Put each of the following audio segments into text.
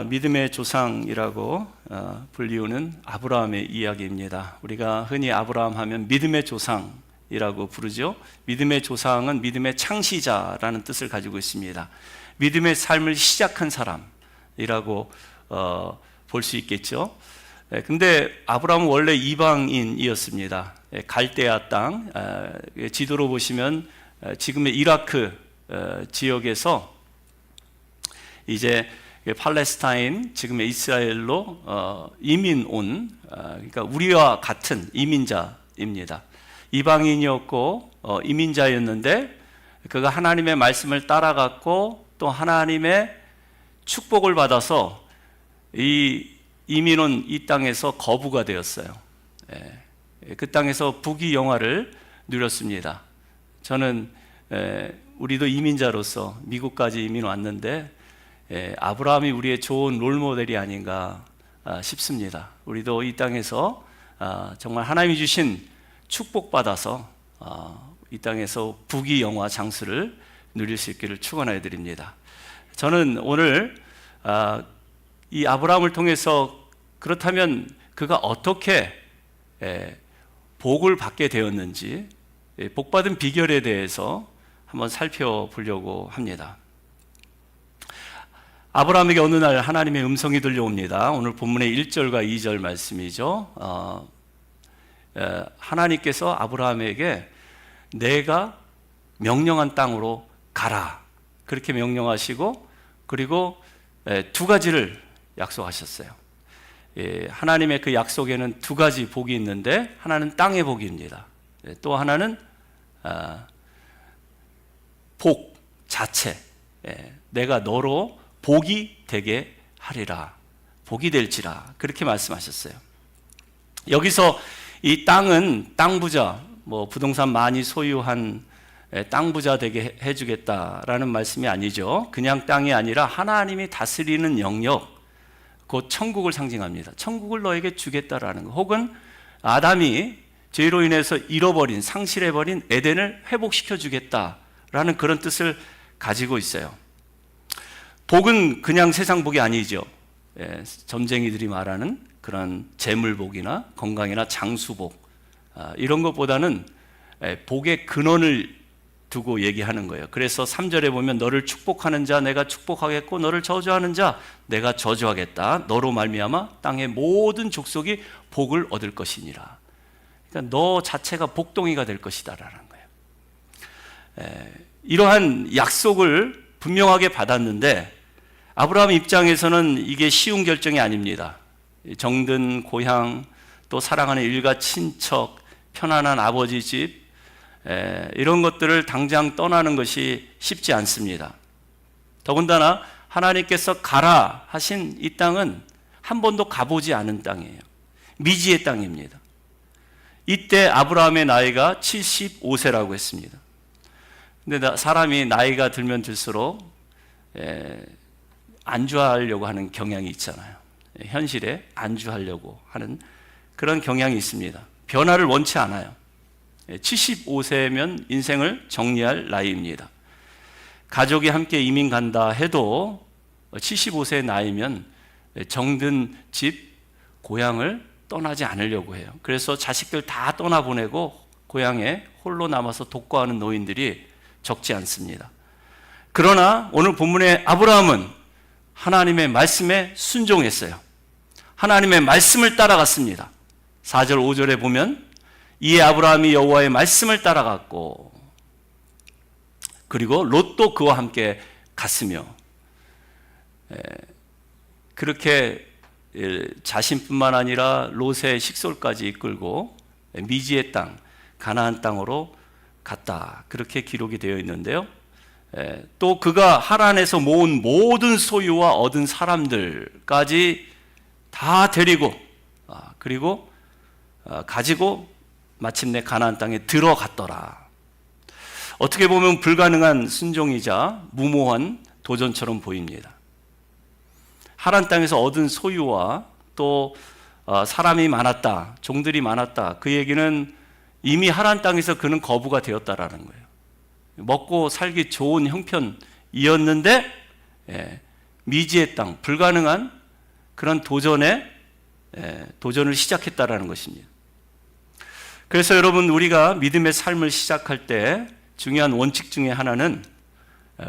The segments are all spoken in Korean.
믿음의 조상이라고 불리우는 아브라함의 이야기입니다. 우리가 흔히 아브라함 하면 믿음의 조상이라고 부르죠. 믿음의 조상은 믿음의 창시자라는 뜻을 가지고 있습니다. 믿음의 삶을 시작한 사람이라고 볼 수 있겠죠. 근데 아브라함은 원래 이방인이었습니다. 갈대아 땅, 지도로 보시면 지금의 이라크 지역에서 이제 팔레스타인, 지금의 이스라엘로 이민 온, 그러니까 우리와 같은 이민자입니다. 이방인이었고 이민자였는데 그가 하나님의 말씀을 따라갔고 또 하나님의 축복을 받아서 이 이민 온 이 땅에서 거부가 되었어요. 그 땅에서 부귀영화를 누렸습니다. 저는 우리도 이민자로서 미국까지 이민 왔는데 아브라함이 우리의 좋은 롤모델이 아닌가 싶습니다. 우리도 이 땅에서 정말 하나님이 주신 축복받아서 이 땅에서 부귀영화 장수를 누릴 수 있기를 축원해 드립니다. 저는 오늘 이 아브라함을 통해서 그렇다면 그가 어떻게 복을 받게 되었는지, 복받은 비결에 대해서 한번 살펴보려고 합니다. 아브라함에게 어느 날 하나님의 음성이 들려옵니다. 오늘 본문의 1절과 2절 말씀이죠. 하나님께서 아브라함에게 내가 명령한 땅으로 가라, 그렇게 명령하시고, 그리고 두 가지를 약속하셨어요. 하나님의 그 약속에는 두 가지 복이 있는데, 하나는 땅의 복입니다. 또 하나는 복 자체, 내가 너로 복이 되게 하리라, 복이 될지라, 그렇게 말씀하셨어요. 여기서 이 땅은 땅 부자, 부동산 많이 소유한 땅 부자 되게 해주겠다라는 말씀이 아니죠. 그냥 땅이 아니라 하나님이 다스리는 영역, 곧 천국을 상징합니다. 천국을 너에게 주겠다라는 거, 혹은 아담이 죄로 인해서 잃어버린, 상실해버린 에덴을 회복시켜 주겠다라는 그런 뜻을 가지고 있어요. 복은 그냥 세상 복이 아니죠. 점쟁이들이 말하는 그런 재물복이나 건강이나 장수복, 이런 것보다는 복의 근원을 두고 얘기하는 거예요. 그래서 3절에 보면 너를 축복하는 자 내가 축복하겠고 너를 저주하는 자 내가 저주하겠다. 너로 말미암아 땅의 모든 족속이 복을 얻을 것이니라. 그러니까 너 자체가 복덩이가 될 것이다라는 거예요. 이러한 약속을 분명하게 받았는데 아브라함 입장에서는 이게 쉬운 결정이 아닙니다. 정든 고향, 또 사랑하는 일가 친척, 편안한 아버지 집, 이런 것들을 당장 떠나는 것이 쉽지 않습니다. 더군다나 하나님께서 가라 하신 이 땅은 한 번도 가보지 않은 땅이에요. 미지의 땅입니다. 이때 아브라함의 나이가 75세라고 했습니다. 근데 사람이 나이가 들면 들수록 안주하려고 하는 경향이 있잖아요. 현실에 안주하려고 하는 그런 경향이 있습니다. 변화를 원치 않아요. 75세면 인생을 정리할 나이입니다. 가족이 함께 이민 간다 해도 75세 나이면 정든 집, 고향을 떠나지 않으려고 해요. 그래서 자식들 다 떠나보내고 고향에 홀로 남아서 독거하는 노인들이 적지 않습니다. 그러나 오늘 본문의 아브라함은 하나님의 말씀에 순종했어요. 하나님의 말씀을 따라갔습니다. 4절 5절에 보면 이에 아브라함이 여호와의 말씀을 따라갔고 그리고 롯도 그와 함께 갔으며, 그렇게 자신뿐만 아니라 롯의 식솔까지 이끌고 미지의 땅, 가나안 땅으로 갔다, 그렇게 기록이 되어 있는데요. 또 그가 하란에서 모은 모든 소유와 얻은 사람들까지 다 데리고 그리고 가지고 마침내 가나안 땅에 들어갔더라. 어떻게 보면 불가능한 순종이자 무모한 도전처럼 보입니다. 하란 땅에서 얻은 소유와 또 사람이 많았다, 종들이 많았다, 그 얘기는 이미 하란 땅에서 그는 거부가 되었다라는 거예요. 먹고 살기 좋은 형편이었는데 미지의 땅, 불가능한 그런 도전을 시작했다라는 것입니다. 그래서 여러분, 우리가 믿음의 삶을 시작할 때 중요한 원칙 중에 하나는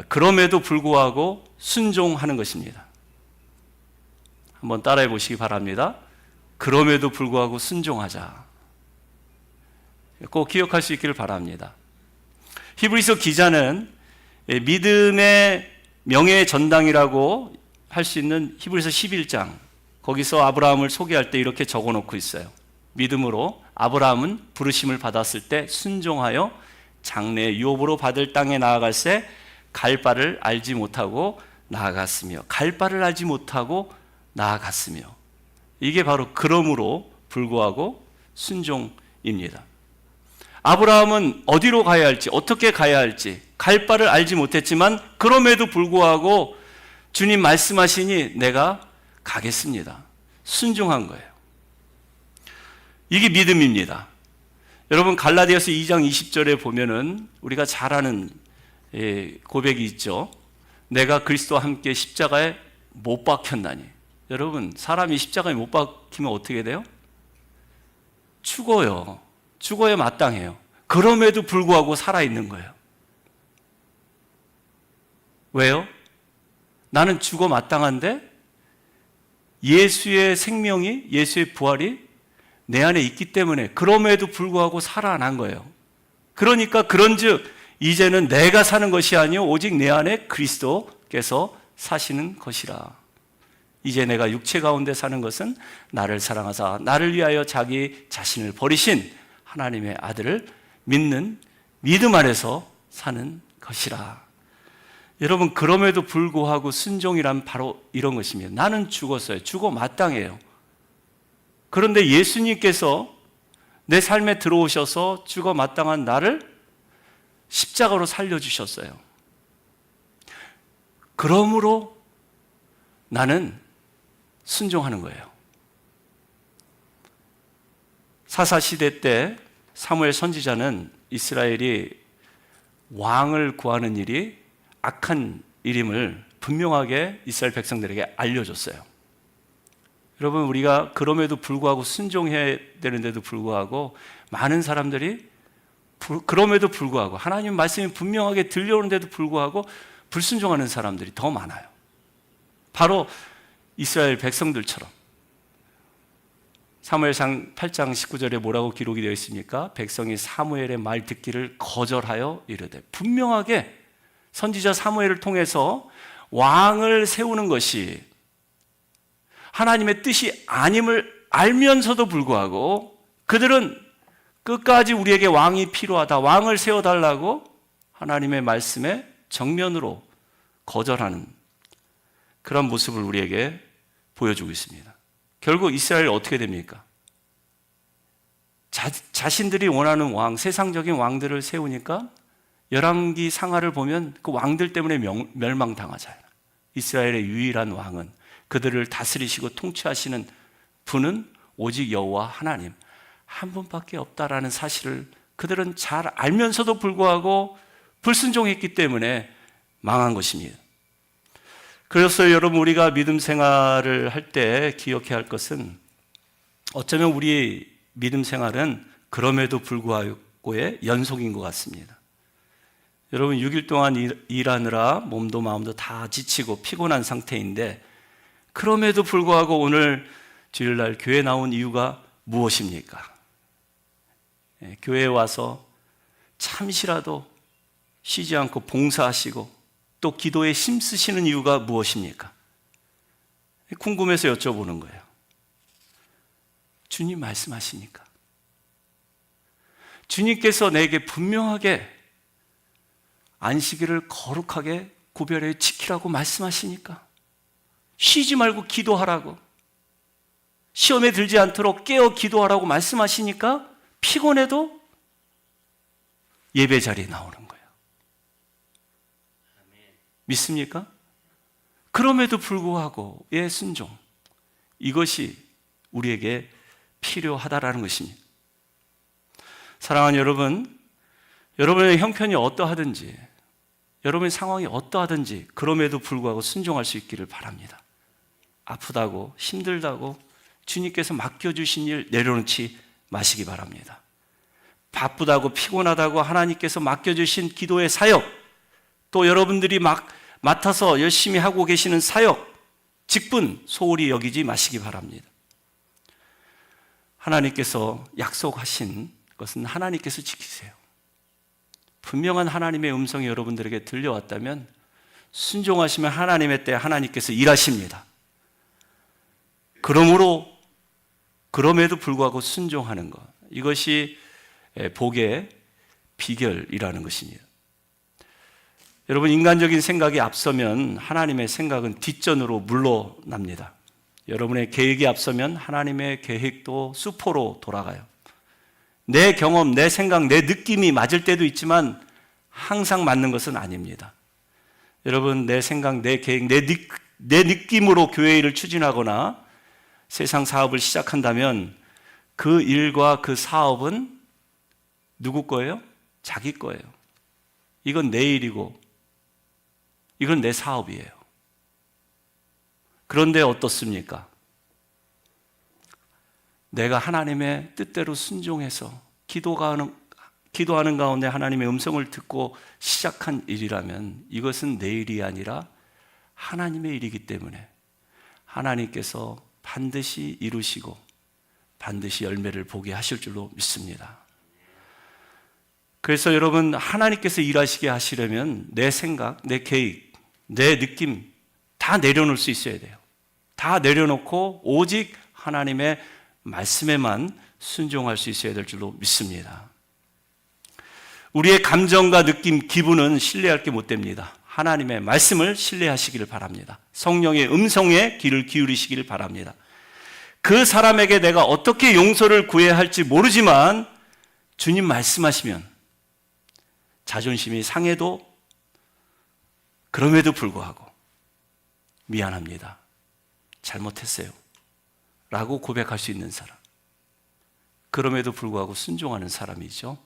그럼에도 불구하고 순종하는 것입니다. 한번 따라해 보시기 바랍니다. 그럼에도 불구하고 순종하자. 꼭 기억할 수 있기를 바랍니다. 히브리서 기자는 믿음의 명예의 전당이라고 할 수 있는 히브리서 11장, 거기서 아브라함을 소개할 때 이렇게 적어놓고 있어요. 믿음으로 아브라함은 부르심을 받았을 때 순종하여 장래의 유업으로 받을 땅에 나아갈새 갈 바를 알지 못하고 나아갔으며, 갈 바를 알지 못하고 나아갔으며, 이게 바로 그러므로 불구하고 순종입니다. 아브라함은 어디로 가야 할지, 어떻게 가야 할지 갈 바를 알지 못했지만 그럼에도 불구하고 주님 말씀하시니 내가 가겠습니다. 순종한 거예요. 이게 믿음입니다. 여러분, 갈라디아서 2장 20절에 보면은 우리가 잘 아는 고백이 있죠. 내가 그리스도와 함께 십자가에 못 박혔나니. 여러분, 사람이 십자가에 못 박히면 어떻게 돼요? 죽어요. 죽어야 마땅해요. 그럼에도 불구하고 살아있는 거예요. 왜요? 나는 죽어 마땅한데 예수의 생명이, 예수의 부활이 내 안에 있기 때문에 그럼에도 불구하고 살아난 거예요. 그러니까 그런즉 이제는 내가 사는 것이 아니요 오직 내 안에 그리스도께서 사시는 것이라. 이제 내가 육체 가운데 사는 것은 나를 사랑하사 나를 위하여 자기 자신을 버리신 하나님의 아들을 믿는 믿음 안에서 사는 것이라. 여러분, 그럼에도 불구하고 순종이란 바로 이런 것입니다. 나는 죽었어요. 죽어 마땅해요. 그런데 예수님께서 내 삶에 들어오셔서 죽어 마땅한 나를 십자가로 살려주셨어요. 그러므로 나는 순종하는 거예요. 사사시대 때 사무엘 선지자는 이스라엘이 왕을 구하는 일이 악한 일임을 분명하게 이스라엘 백성들에게 알려줬어요. 여러분, 우리가 그럼에도 불구하고 순종해야 되는데도 불구하고 많은 사람들이 그럼에도 불구하고 하나님 말씀이 분명하게 들려오는데도 불구하고 불순종하는 사람들이 더 많아요. 바로 이스라엘 백성들처럼. 사무엘상 8장 19절에 뭐라고 기록이 되어 있습니까? 백성이 사무엘의 말 듣기를 거절하여 이르되. 분명하게 선지자 사무엘을 통해서 왕을 세우는 것이 하나님의 뜻이 아님을 알면서도 불구하고 그들은 끝까지 우리에게 왕이 필요하다, 왕을 세워달라고 하나님의 말씀에 정면으로 거절하는 그런 모습을 우리에게 보여주고 있습니다. 결국 이스라엘이 어떻게 됩니까? 자신들이 원하는 왕, 세상적인 왕들을 세우니까 열왕기 상하를 보면 그 왕들 때문에 멸망당하잖아요. 이스라엘의 유일한 왕은, 그들을 다스리시고 통치하시는 분은 오직 여호와 하나님 한 분밖에 없다라는 사실을 그들은 잘 알면서도 불구하고 불순종했기 때문에 망한 것입니다. 그래서 여러분, 우리가 믿음 생활을 할 때 기억해야 할 것은, 어쩌면 우리 믿음 생활은 그럼에도 불구하고의 연속인 것 같습니다. 여러분, 6일 동안 일하느라 몸도 마음도 다 지치고 피곤한 상태인데 그럼에도 불구하고 오늘 주일날 교회 나온 이유가 무엇입니까? 교회에 와서 잠시라도 쉬지 않고 봉사하시고 또 기도에 힘쓰시는 이유가 무엇입니까? 궁금해서 여쭤보는 거예요. 주님 말씀하시니까. 주님께서 내게 분명하게 안식일을 거룩하게 구별해 지키라고 말씀하시니까, 쉬지 말고 기도하라고, 시험에 들지 않도록 깨어 기도하라고 말씀하시니까 피곤해도 예배 자리에 나오는 거예요. 믿습니까? 그럼에도 불구하고의 순종, 이것이 우리에게 필요하다라는 것입니다. 사랑하는 여러분, 여러분의 형편이 어떠하든지 여러분의 상황이 어떠하든지 그럼에도 불구하고 순종할 수 있기를 바랍니다. 아프다고 힘들다고 주님께서 맡겨주신 일 내려놓지 마시기 바랍니다. 바쁘다고 피곤하다고 하나님께서 맡겨주신 기도의 사역, 또 여러분들이 맡아서 열심히 하고 계시는 사역, 직분 소홀히 여기지 마시기 바랍니다. 하나님께서 약속하신 것은 하나님께서 지키세요. 분명한 하나님의 음성이 여러분들에게 들려왔다면 순종하시면 하나님의 때 하나님께서 일하십니다. 그럼에도 불구하고 순종하는 것, 이것이 복의 비결이라는 것입니다. 여러분, 인간적인 생각이 앞서면 하나님의 생각은 뒷전으로 물러납니다. 여러분의 계획이 앞서면 하나님의 계획도 수포로 돌아가요. 내 경험, 내 생각, 내 느낌이 맞을 때도 있지만 항상 맞는 것은 아닙니다. 여러분, 내 생각, 내 계획, 내 느낌으로 교회 일을 추진하거나 세상 사업을 시작한다면 그 일과 그 사업은 누구 거예요? 자기 거예요. 이건 내 일이고 이건 내 사업이에요. 그런데 어떻습니까? 내가 하나님의 뜻대로 순종해서 기도하는 가운데 하나님의 음성을 듣고 시작한 일이라면 이것은 내 일이 아니라 하나님의 일이기 때문에 하나님께서 반드시 이루시고 반드시 열매를 보게 하실 줄로 믿습니다. 그래서 여러분, 하나님께서 일하시게 하시려면 내 생각, 내 계획, 내 느낌 다 내려놓을 수 있어야 돼요. 다 내려놓고 오직 하나님의 말씀에만 순종할 수 있어야 될 줄로 믿습니다. 우리의 감정과 느낌, 기분은 신뢰할 게 못 됩니다. 하나님의 말씀을 신뢰하시기를 바랍니다. 성령의 음성에 귀를 기울이시기를 바랍니다. 그 사람에게 내가 어떻게 용서를 구해야 할지 모르지만 주님 말씀하시면 자존심이 상해도 그럼에도 불구하고 미안합니다, 잘못했어요 라고 고백할 수 있는 사람, 그럼에도 불구하고 순종하는 사람이죠.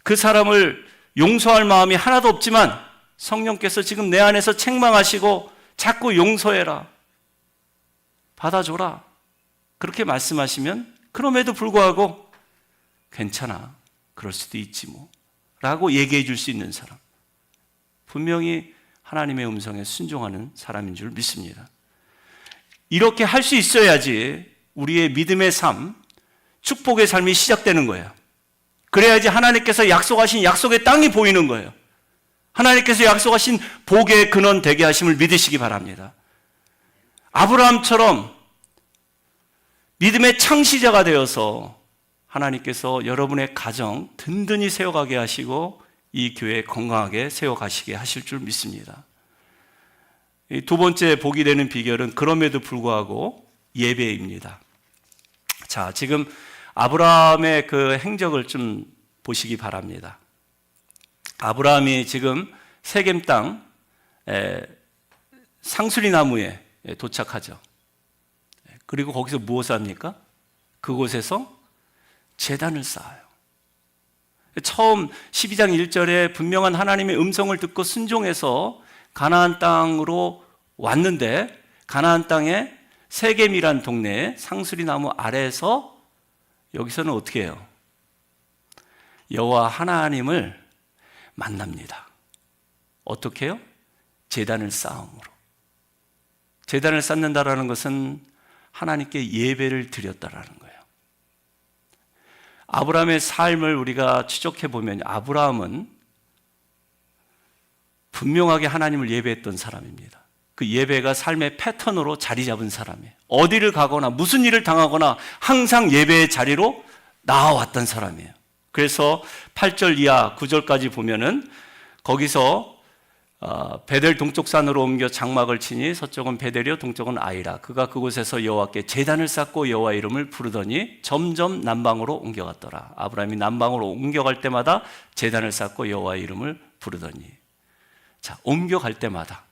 그 사람을 용서할 마음이 하나도 없지만 성령께서 지금 내 안에서 책망하시고 자꾸 용서해라, 받아줘라 그렇게 말씀하시면 그럼에도 불구하고 괜찮아, 그럴 수도 있지 뭐 라고 얘기해 줄 수 있는 사람, 분명히 하나님의 음성에 순종하는 사람인 줄 믿습니다. 이렇게 할 수 있어야지 우리의 믿음의 삶, 축복의 삶이 시작되는 거예요. 그래야지 하나님께서 약속하신 약속의 땅이 보이는 거예요. 하나님께서 약속하신 복의 근원 되게 하심을 믿으시기 바랍니다. 아브라함처럼 믿음의 창시자가 되어서 하나님께서 여러분의 가정 든든히 세워가게 하시고 이 교회 건강하게 세워가시게 하실 줄 믿습니다. 두 번째 복이 되는 비결은 그럼에도 불구하고 예배입니다. 자, 지금 아브라함의 그 행적을 좀 보시기 바랍니다. 아브라함이 지금 세겜 땅 상수리 나무에 도착하죠. 그리고 거기서 무엇을 합니까? 그곳에서 제단을 쌓아요. 처음 12장 1절에 분명한 하나님의 음성을 듣고 순종해서 가나안 땅으로 왔는데 가나안 땅에 세겜이란 동네에 상수리 나무 아래에서 여기서는 어떻게 해요? 여호와 하나님을 만납니다. 어떻게 해요? 제단을 쌓음으로. 제단을 쌓는다라는 것은 하나님께 예배를 드렸다라는 거예요. 아브라함의 삶을 우리가 추적해 보면 아브라함은 분명하게 하나님을 예배했던 사람입니다. 그 예배가 삶의 패턴으로 자리 잡은 사람이에요. 어디를 가거나 무슨 일을 당하거나 항상 예배의 자리로 나와왔던 사람이에요. 그래서 8절 이하 9절까지 보면은 거기서 베델 동쪽 산으로 옮겨 장막을 치니 서쪽은 베델이요 동쪽은 아이라. 그가 그곳에서 여호와께 제단을 쌓고 여호와 이름을 부르더니 점점 남방으로 옮겨갔더라. 아브라함이 남방으로 옮겨갈 때마다 제단을 쌓고 여호와 이름을 부르더니. 자, 옮겨갈 때마다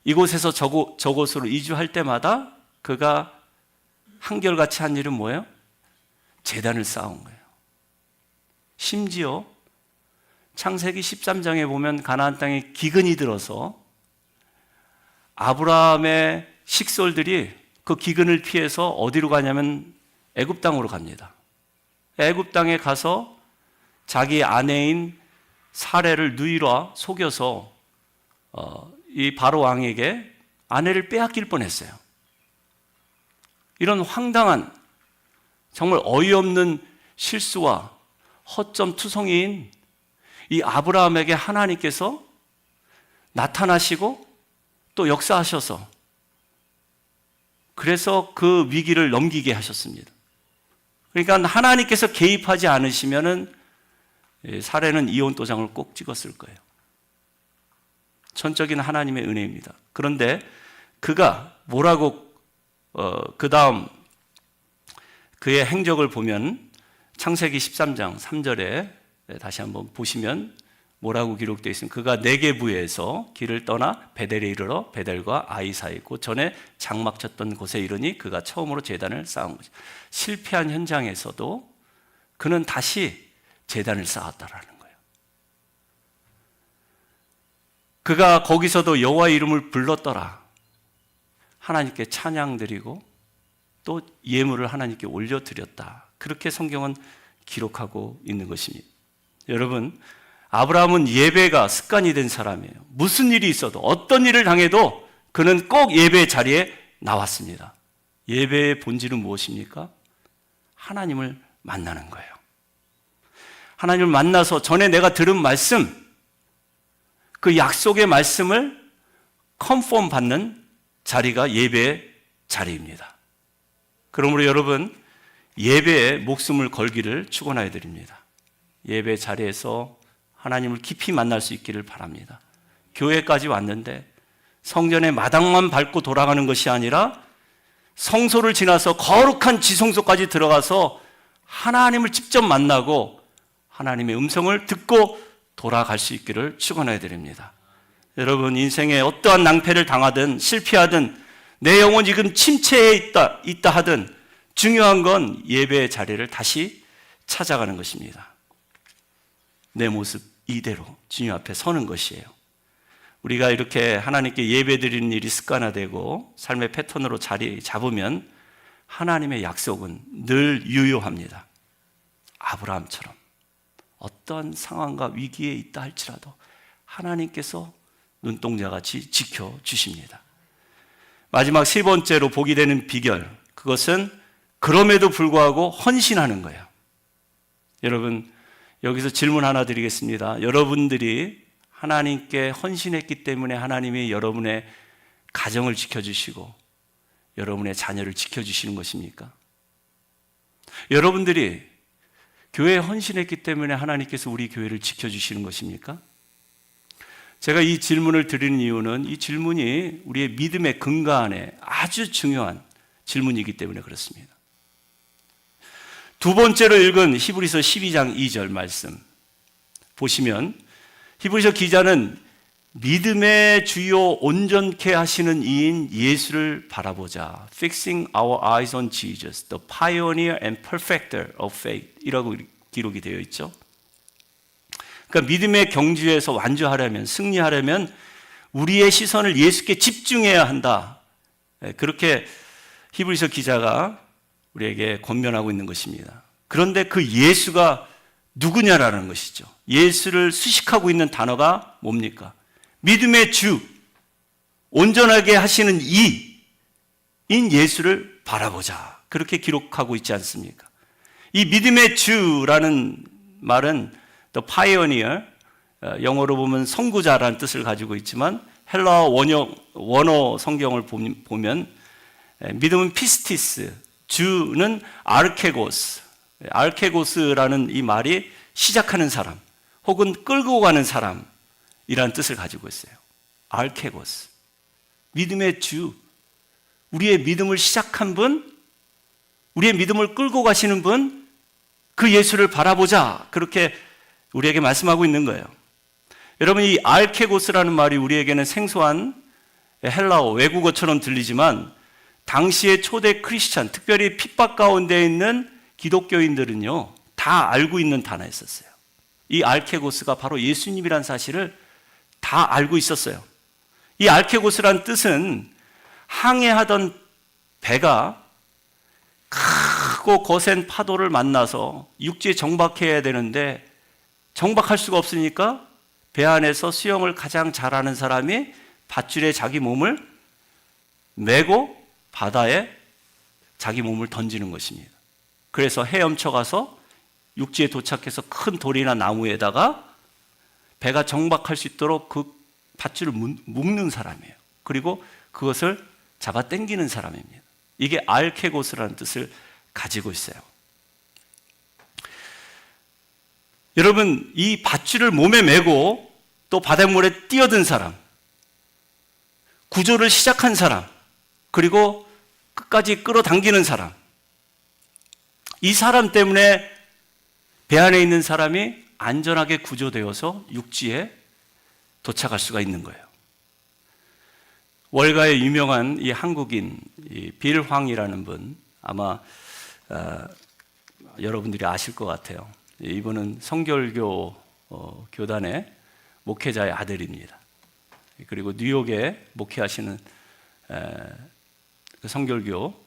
이곳에서 저곳으로 이주할 때마다 그가 한결같이 한 일은 뭐예요? 제단을 쌓은 거예요. 심지어 창세기 13장에 보면 가나안 땅에 기근이 들어서 아브라함의 식솔들이 그 기근을 피해서 어디로 가냐면 애굽 땅으로 갑니다. 애굽 땅에 가서 자기 아내인 사레를 누이라 속여서 이 바로 왕에게 아내를 빼앗길 뻔했어요. 이런 황당한 정말 어이없는 실수와 허점 투성이인 이 아브라함에게 하나님께서 나타나시고 또 역사하셔서 그래서 그 위기를 넘기게 하셨습니다. 그러니까 하나님께서 개입하지 않으시면은 사례는 이혼 도장을 꼭 찍었을 거예요. 전적인 하나님의 은혜입니다. 그런데 그가 뭐라고 그 다음 그의 행적을 보면 창세기 13장 3절에 다시 한번 보시면 뭐라고 기록되어 있습니까? 그가 네게부에서 길을 떠나 베델에 이르러 베델과 아이 사이 곧 전에 장막 쳤던 곳에 이르니 그가 처음으로 제단을 쌓은 거죠. 실패한 현장에서도 그는 다시 제단을 쌓았다라는 거예요. 그가 거기서도 여호와의 이름을 불렀더라. 하나님께 찬양드리고 또 예물을 하나님께 올려드렸다. 그렇게 성경은 기록하고 있는 것입니다. 여러분, 아브라함은 예배가 습관이 된 사람이에요. 무슨 일이 있어도 어떤 일을 당해도 그는 꼭 예배 자리에 나왔습니다. 예배의 본질은 무엇입니까? 하나님을 만나는 거예요. 하나님을 만나서 전에 내가 들은 말씀, 그 약속의 말씀을 컨펌 받는 자리가 예배의 자리입니다. 그러므로 여러분, 예배에 목숨을 걸기를 축원하여 드립니다. 예배 자리에서 하나님을 깊이 만날 수 있기를 바랍니다. 교회까지 왔는데 성전의 마당만 밟고 돌아가는 것이 아니라 성소를 지나서 거룩한 지성소까지 들어가서 하나님을 직접 만나고 하나님의 음성을 듣고 돌아갈 수 있기를 축원해 드립니다. 여러분, 인생에 어떠한 낭패를 당하든 실패하든 내 영혼이 지금 침체해 있다 하든 중요한 건 예배의 자리를 다시 찾아가는 것입니다. 내 모습 이대로 주님 앞에 서는 것이에요. 우리가 이렇게 하나님께 예배드리는 일이 습관화되고 삶의 패턴으로 자리 잡으면 하나님의 약속은 늘 유효합니다. 아브라함처럼 어떠한 상황과 위기에 있다 할지라도 하나님께서 눈동자같이 지켜주십니다. 마지막 세 번째로 보게 되는 비결, 그것은 그럼에도 불구하고 헌신하는 거예요. 여러분, 여기서 질문 하나 드리겠습니다. 여러분들이 하나님께 헌신했기 때문에 하나님이 여러분의 가정을 지켜주시고 여러분의 자녀를 지켜주시는 것입니까? 여러분들이 교회에 헌신했기 때문에 하나님께서 우리 교회를 지켜주시는 것입니까? 제가 이 질문을 드리는 이유는 이 질문이 우리의 믿음의 근간에 아주 중요한 질문이기 때문에 그렇습니다. 두 번째로 읽은 히브리서 12장 2절 말씀 보시면 히브리서 기자는 믿음의 주요 온전케 하시는 이인 예수를 바라보자. Fixing our eyes on Jesus, the pioneer and perfecter of faith 이라고 기록이 되어 있죠. 그러니까 믿음의 경주에서 완주하려면, 승리하려면 우리의 시선을 예수께 집중해야 한다. 그렇게 히브리서 기자가 우리에게 권면하고 있는 것입니다. 그런데 그 예수가 누구냐라는 것이죠. 예수를 수식하고 있는 단어가 뭡니까? 믿음의 주, 온전하게 하시는 이인 예수를 바라보자. 그렇게 기록하고 있지 않습니까? 이 믿음의 주라는 말은 The Pioneer, 영어로 보면 선구자라는 뜻을 가지고 있지만 헬라어 원어 성경을 보면 믿음은 피스티스, 주는 아르케고스, 아르케고스라는 이 말이 시작하는 사람 혹은 끌고 가는 사람이라는 뜻을 가지고 있어요. 아르케고스, 믿음의 주, 우리의 믿음을 시작한 분, 우리의 믿음을 끌고 가시는 분, 그 예수를 바라보자. 그렇게 우리에게 말씀하고 있는 거예요. 여러분, 이 알케고스라는 말이 우리에게는 생소한 헬라어, 외국어처럼 들리지만 당시의 초대 크리스찬, 특별히 핍박 가운데 있는 기독교인들은요, 다 알고 있는 단어였었어요. 이 알케고스가 바로 예수님이란 사실을 다 알고 있었어요. 이 알케고스란 뜻은 항해하던 배가 크고 거센 파도를 만나서 육지에 정박해야 되는데 정박할 수가 없으니까 배 안에서 수영을 가장 잘하는 사람이 밧줄에 자기 몸을 메고 바다에 자기 몸을 던지는 것입니다. 그래서 헤엄쳐 가서 육지에 도착해서 큰 돌이나 나무에다가 배가 정박할 수 있도록 그 밧줄을 묶는 사람이에요. 그리고 그것을 잡아 당기는 사람입니다. 이게 알케고스라는 뜻을 가지고 있어요. 여러분, 이 밧줄을 몸에 메고 또 바닷물에 뛰어든 사람, 구조를 시작한 사람, 그리고 끝까지 끌어당기는 사람, 이 사람 때문에 배 안에 있는 사람이 안전하게 구조되어서 육지에 도착할 수가 있는 거예요. 월가의 유명한 이 한국인 빌황이라는 분, 아마 여러분들이 아실 것 같아요. 이분은 성결교 교단의 목회자의 아들입니다. 그리고 뉴욕에 목회하시는 성결교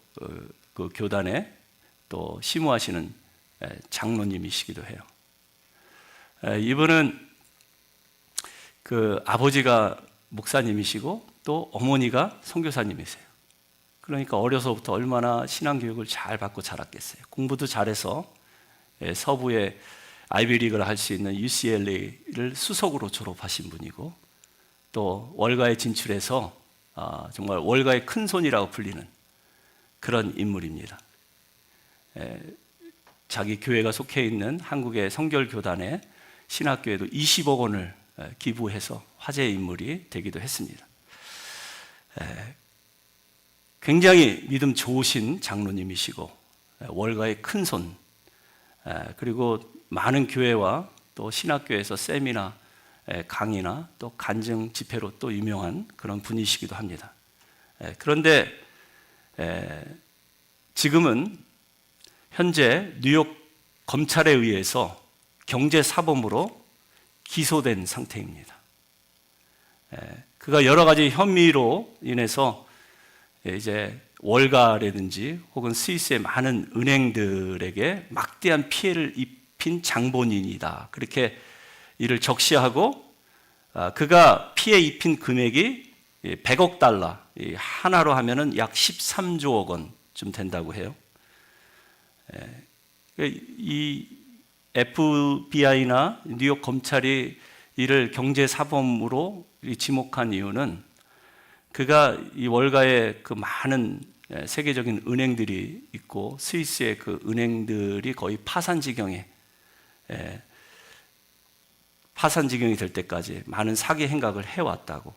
그 교단에 또 심우하시는 장로님이시기도 해요. 이분은 그 아버지가 목사님이시고 또 어머니가 선교사님이세요. 그러니까 어려서부터 얼마나 신앙교육을 잘 받고 자랐겠어요. 공부도 잘해서 서부의 아이비리그를 할 수 있는 UCLA를 수석으로 졸업하신 분이고 또 월가에 진출해서 정말 월가의 큰 손이라고 불리는 그런 인물입니다. 자기 교회가 속해 있는 한국의 성결교단의 신학교에도 20억 원을 기부해서 화제의 인물이 되기도 했습니다. 굉장히 믿음 좋으신 장로님이시고 월가의 큰 손, 그리고 많은 교회와 또 신학교에서 세미나 강의나 또 간증 집회로 또 유명한 그런 분이시기도 합니다. 그런데 지금은 현재 뉴욕 검찰에 의해서 경제사범으로 기소된 상태입니다. 그가 여러 가지 혐의로 인해서 이제 월가라든지 혹은 스위스의 많은 은행들에게 막대한 피해를 입힌 장본인이다. 그렇게 이를 적시하고 그가 피해 입힌 금액이 100억 달러, 하나로 하면은 약 13조억 원쯤 된다고 해요. 이 FBI나 뉴욕 검찰이 이를 경제사범으로 지목한 이유는 그가 이 월가에 그 많은 세계적인 은행들이 있고 스위스의 그 은행들이 거의 파산 지경이 될 때까지 많은 사기 행각을 해왔다고.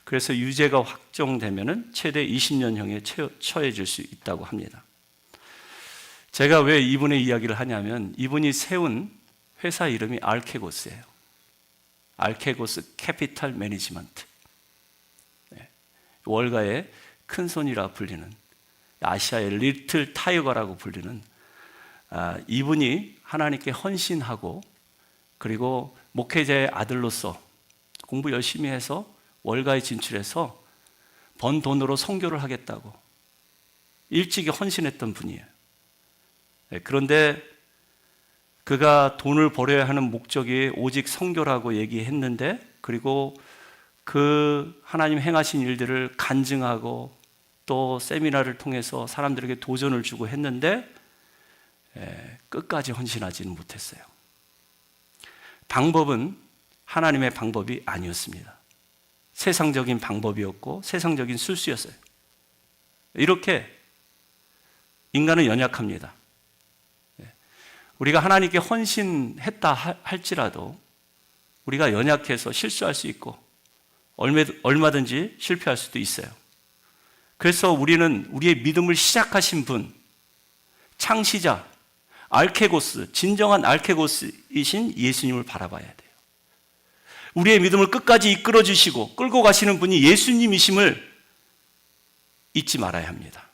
그래서 유죄가 확정되면은 최대 20년형에 처해질 수 있다고 합니다. 제가 왜 이분의 이야기를 하냐면 이분이 세운 회사 이름이 알케고스예요. 알케고스 캐피탈 매니지먼트. 월가의 큰 손이라 불리는 아시아의 리틀 타이거라고 불리는 이분이 하나님께 헌신하고 그리고 목회자의 아들로서 공부 열심히 해서 월가에 진출해서 번 돈으로 선교를 하겠다고 일찍이 헌신했던 분이에요. 그런데 그가 돈을 벌어야 하는 목적이 오직 선교라고 얘기했는데 그리고 그 하나님 행하신 일들을 간증하고 또 세미나를 통해서 사람들에게 도전을 주고 했는데 끝까지 헌신하지는 못했어요. 방법은 하나님의 방법이 아니었습니다. 세상적인 방법이었고 세상적인 술수였어요. 이렇게 인간은 연약합니다. 우리가 하나님께 헌신했다 할지라도 우리가 연약해서 실수할 수 있고 얼마든지 실패할 수도 있어요. 그래서 우리는 우리의 믿음을 시작하신 분, 창시자, 알케고스, 진정한 알케고스이신 예수님을 바라봐야 돼요. 우리의 믿음을 끝까지 이끌어 주시고 끌고 가시는 분이 예수님이심을 잊지 말아야 합니다.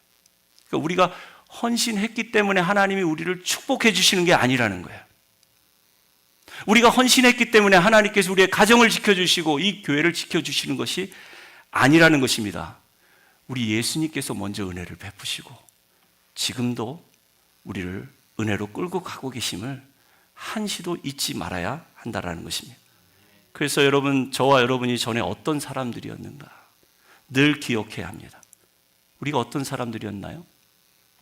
그러니까 우리가 헌신했기 때문에 하나님이 우리를 축복해 주시는 게 아니라는 거예요. 우리가 헌신했기 때문에 하나님께서 우리의 가정을 지켜주시고 이 교회를 지켜주시는 것이 아니라는 것입니다. 우리 예수님께서 먼저 은혜를 베푸시고 지금도 우리를 은혜로 끌고 가고 계심을 한시도 잊지 말아야 한다는 것입니다. 그래서 여러분, 저와 여러분이 전에 어떤 사람들이었는가 늘 기억해야 합니다. 우리가 어떤 사람들이었나요?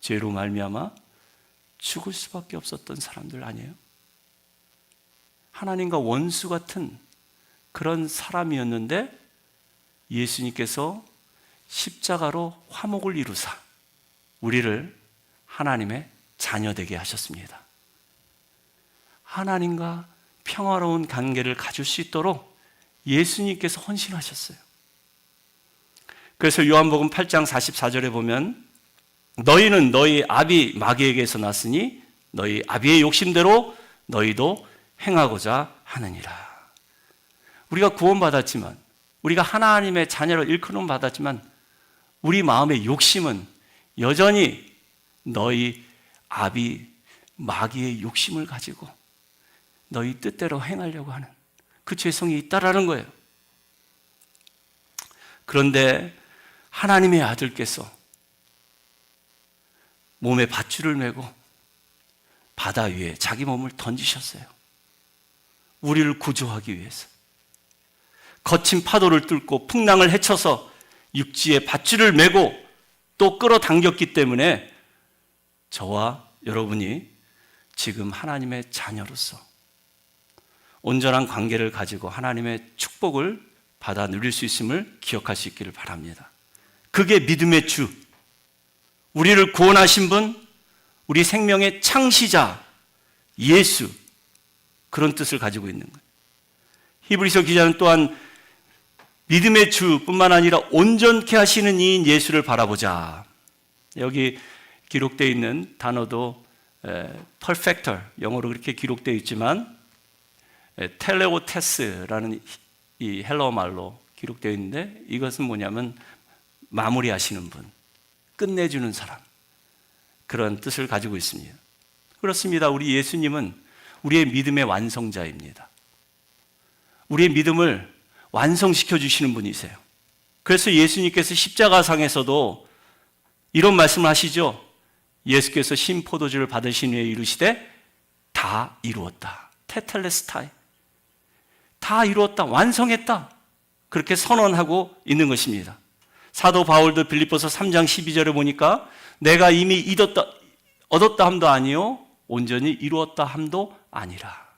죄로 말미암아 죽을 수밖에 없었던 사람들 아니에요? 하나님과 원수 같은 그런 사람이었는데 예수님께서 십자가로 화목을 이루사 우리를 하나님의 자녀되게 하셨습니다. 하나님과 평화로운 관계를 가질 수 있도록 예수님께서 헌신하셨어요. 그래서 요한복음 8장 44절에 보면 너희는 너희 아비 마귀에게서 났으니 너희 아비의 욕심대로 너희도 행하고자 하느니라. 우리가 구원받았지만, 우리가 하나님의 자녀로 일컬음 받았지만 우리 마음의 욕심은 여전히 너희 아비 마귀의 욕심을 가지고 너희 뜻대로 행하려고 하는 그 죄성이 있다라는 거예요. 그런데 하나님의 아들께서 몸에 밧줄을 메고 바다 위에 자기 몸을 던지셨어요. 우리를 구조하기 위해서. 거친 파도를 뚫고 풍랑을 헤쳐서 육지에 밧줄을 메고 또 끌어당겼기 때문에 저와 여러분이 지금 하나님의 자녀로서 온전한 관계를 가지고 하나님의 축복을 받아 누릴 수 있음을 기억할 수 있기를 바랍니다. 그게 믿음의 주, 우리를 구원하신 분, 우리 생명의 창시자 예수, 그런 뜻을 가지고 있는 거예요. 히브리서 기자는 또한 믿음의 주뿐만 아니라 온전케 하시는 이인 예수를 바라보자. 여기 기록되어 있는 단어도 perfecter, 영어로 그렇게 기록되어 있지만 텔레오테스라는 이 헬라어 말로 기록되어 있는데 이것은 뭐냐면 마무리하시는 분, 끝내주는 사람, 그런 뜻을 가지고 있습니다. 그렇습니다. 우리 예수님은 우리의 믿음의 완성자입니다. 우리의 믿음을 완성시켜 주시는 분이세요. 그래서 예수님께서 십자가상에서도 이런 말씀을 하시죠. 예수께서 신포도주를 받으신 후에 이르시되 다 이루었다. 테텔레스타이, 다 이루었다, 완성했다, 그렇게 선언하고 있는 것입니다. 사도 바울도 빌립보서 3장 12절에 보니까 내가 이미 얻었다 함도 아니요 온전히 이루었다 함도 아니라,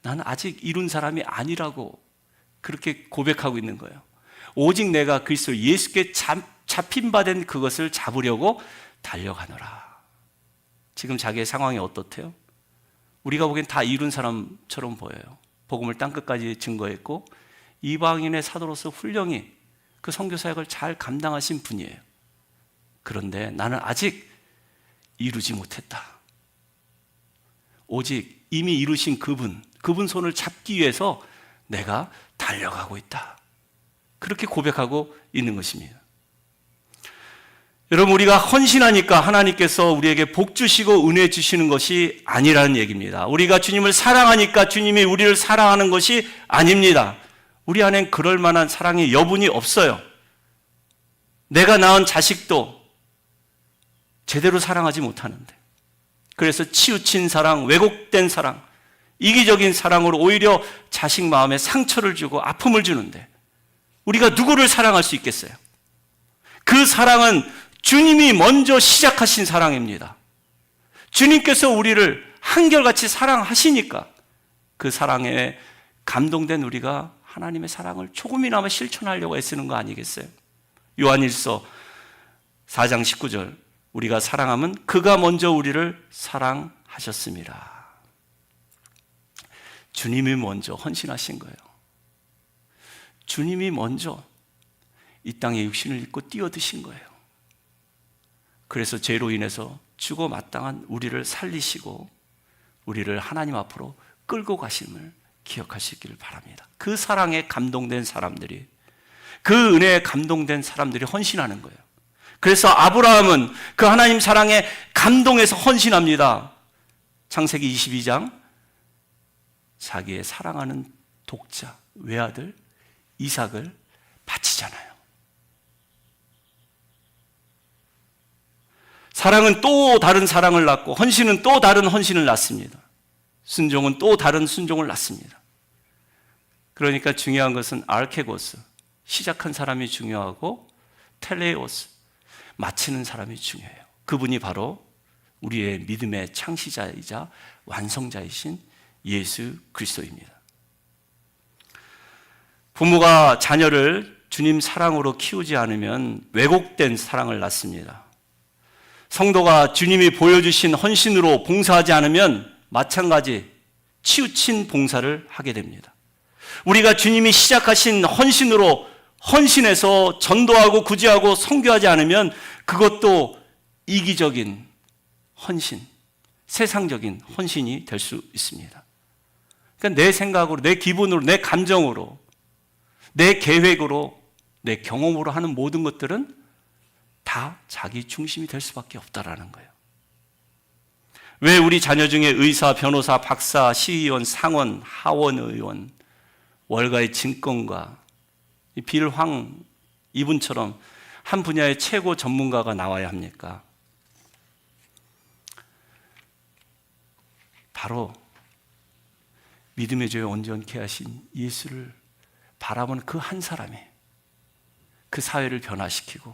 나는 아직 이룬 사람이 아니라고 그렇게 고백하고 있는 거예요. 오직 내가 그리스도 예수께 잡힌 바 된 그것을 잡으려고 달려가노라. 지금 자기의 상황이 어떻대요? 우리가 보기엔 다 이룬 사람처럼 보여요. 복음을 땅끝까지 증거했고 이방인의 사도로서 훌륭히 그 선교 사역을 잘 감당하신 분이에요. 그런데 나는 아직 이루지 못했다. 오직 이미 이루신 그분 손을 잡기 위해서 내가 달려가고 있다. 그렇게 고백하고 있는 것입니다. 여러분, 우리가 헌신하니까 하나님께서 우리에게 복 주시고 은혜 주시는 것이 아니라는 얘기입니다. 우리가 주님을 사랑하니까 주님이 우리를 사랑하는 것이 아닙니다. 우리 안엔 그럴 만한 사랑의 여분이 없어요. 내가 낳은 자식도 제대로 사랑하지 못하는데, 그래서 치우친 사랑, 왜곡된 사랑, 이기적인 사랑으로 오히려 자식 마음에 상처를 주고 아픔을 주는데 우리가 누구를 사랑할 수 있겠어요? 그 사랑은 주님이 먼저 시작하신 사랑입니다. 주님께서 우리를 한결같이 사랑하시니까 그 사랑에 감동된 우리가 하나님의 사랑을 조금이나마 실천하려고 애쓰는 거 아니겠어요? 요한일서 4장 19절, 우리가 사랑하면 그가 먼저 우리를 사랑하셨습니다. 주님이 먼저 헌신하신 거예요. 주님이 먼저 이 땅에 육신을 입고 뛰어드신 거예요. 그래서 죄로 인해서 죽어 마땅한 우리를 살리시고 우리를 하나님 앞으로 끌고 가심을 기억하시기를 바랍니다. 그 사랑에 감동된 사람들이, 그 은혜에 감동된 사람들이 헌신하는 거예요. 그래서 아브라함은 그 하나님 사랑에 감동해서 헌신합니다. 창세기 22장 자기의 사랑하는 독자, 외아들 이삭을 바치잖아요. 사랑은 또 다른 사랑을 낳고 헌신은 또 다른 헌신을 낳습니다. 순종은 또 다른 순종을 낳습니다. 그러니까 중요한 것은 알케고스, 시작한 사람이 중요하고 텔레오스, 마치는 사람이 중요해요. 그분이 바로 우리의 믿음의 창시자이자 완성자이신 예수 그리스도입니다. 부모가 자녀를 주님 사랑으로 키우지 않으면 왜곡된 사랑을 낳습니다. 성도가 주님이 보여주신 헌신으로 봉사하지 않으면 마찬가지 치우친 봉사를 하게 됩니다. 우리가 주님이 시작하신 헌신으로 헌신해서 전도하고 구제하고 선교하지 않으면 그것도 이기적인 헌신, 세상적인 헌신이 될 수 있습니다. 그러니까 내 생각으로, 내 기분으로, 내 감정으로, 내 계획으로, 내 경험으로 하는 모든 것들은 다 자기 중심이 될 수밖에 없다라는 거예요. 왜 우리 자녀 중에 의사, 변호사, 박사, 시의원, 상원, 하원 의원, 월가의 증권가, 빌황 이분처럼 한 분야의 최고 전문가가 나와야 합니까? 바로 믿음의 죄에 온전케 하신 예수를 바라보는 그 한 사람이 그 사회를 변화시키고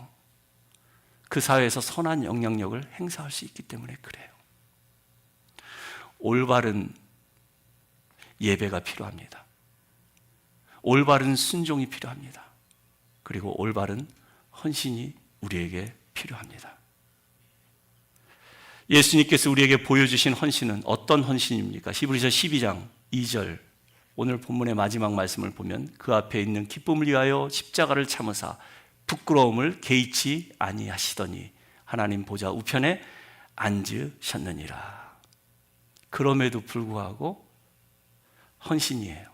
그 사회에서 선한 영향력을 행사할 수 있기 때문에 그래요. 올바른 예배가 필요합니다. 올바른 순종이 필요합니다. 그리고 올바른 헌신이 우리에게 필요합니다. 예수님께서 우리에게 보여주신 헌신은 어떤 헌신입니까? 히브리서 12장 2절 오늘 본문의 마지막 말씀을 보면 그 앞에 있는 기쁨을 위하여 십자가를 참으사 부끄러움을 개의치 아니하시더니 하나님 보좌 우편에 앉으셨느니라. 그럼에도 불구하고 헌신이에요.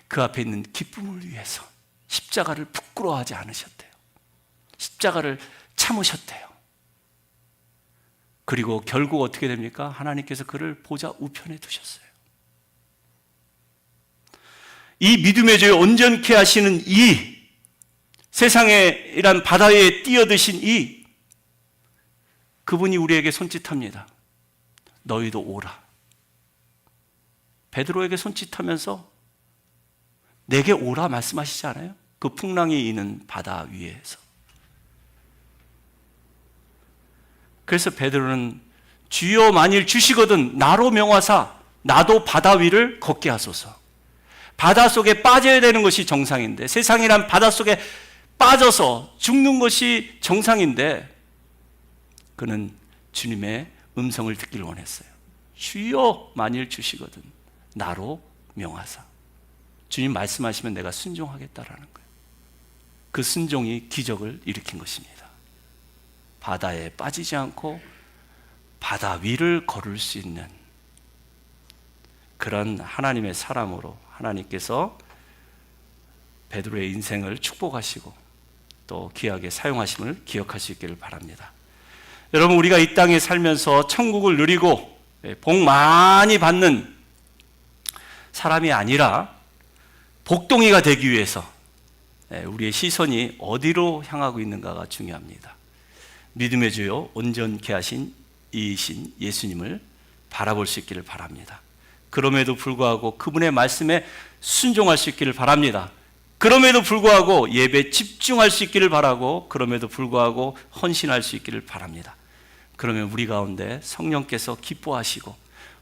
그 앞에 있는 기쁨을 위해서 십자가를 부끄러워하지 않으셨대요. 십자가를 참으셨대요. 그리고 결국 어떻게 됩니까? 하나님께서 그를 보좌 우편에 두셨어요. 이 믿음의 죄에 온전케 하시는 이 세상에 이란 바다 위에 뛰어드신 이 그분이 우리에게 손짓합니다. 너희도 오라. 베드로에게 손짓하면서 내게 오라 말씀하시지 않아요? 그 풍랑이 있는 바다 위에서. 그래서 베드로는 주여 만일 주시거든 나로 명하사 나도 바다 위를 걷게 하소서. 바다 속에 빠져야 되는 것이 정상인데 세상이란 바다 속에 빠져서 죽는 것이 정상인데 그는 주님의 음성을 듣기를 원했어요. 주여 만일 주시거든 나로 명하사. 주님 말씀하시면 내가 순종하겠다라는 거예요. 그 순종이 기적을 일으킨 것입니다. 바다에 빠지지 않고 바다 위를 걸을 수 있는 그런 하나님의 사람으로 하나님께서 베드로의 인생을 축복하시고 또 귀하게 사용하심을 기억할 수 있기를 바랍니다. 여러분, 우리가 이 땅에 살면서 천국을 누리고 복 많이 받는 사람이 아니라 복동이가 되기 위해서 우리의 시선이 어디로 향하고 있는가가 중요합니다. 믿음의 주요 온전케 하신 이이신 예수님을 바라볼 수 있기를 바랍니다. 그럼에도 불구하고 그분의 말씀에 순종할 수 있기를 바랍니다. 그럼에도 불구하고 예배에 집중할 수 있기를 바라고 그럼에도 불구하고 헌신할 수 있기를 바랍니다. 그러면 우리 가운데 성령께서 기뻐하시고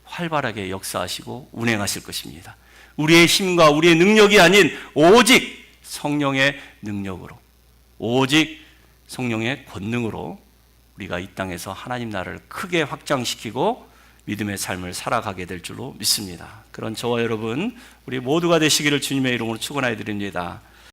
활발하게 역사하시고 운행하실 것입니다. 우리의 힘과 우리의 능력이 아닌 오직 성령의 능력으로, 오직 성령의 권능으로 우리가 이 땅에서 하나님 나라를 크게 확장시키고 믿음의 삶을 살아가게 될 줄로 믿습니다. 그런 저와 여러분 우리 모두가 되시기를 주님의 이름으로 축원하여 드립니다.